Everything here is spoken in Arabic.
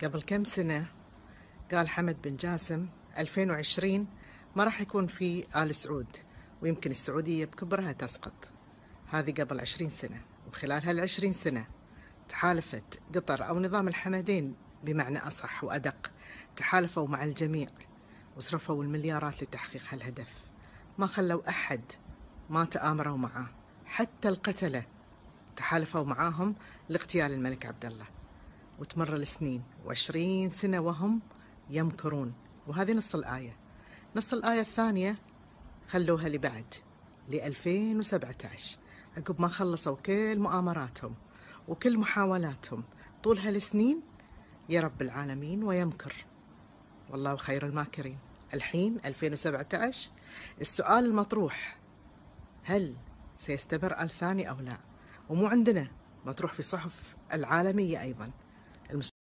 قبل كم سنة قال حمد بن جاسم 2020 ما راح يكون في آل سعود، ويمكن السعودية بكبرها تسقط. هذه قبل 20 سنة، وخلال هال20 سنة تحالفت قطر أو نظام الحمدين بمعنى أصح وأدق، تحالفوا مع الجميع وصرفوا المليارات لتحقيق هالهدف. ما خلوا أحد ما تآمروا معاه، حتى القتلة تحالفوا معاهم لاغتيال الملك عبد الله. وتمر السنين و20 سنة وهم يمكرون. وهذه نص الآية. نص الآية الثانية خلوها لبعد، ل2017، عقب ما خلصوا كل مؤامراتهم وكل محاولاتهم طول هالسنين. يا رب العالمين ويمكر، والله خير الماكرين. الحين 2017، السؤال المطروح: هل سيستمر آل ثاني أو لا؟ ومو عندنا، مطروح في صحف العالمية أيضا.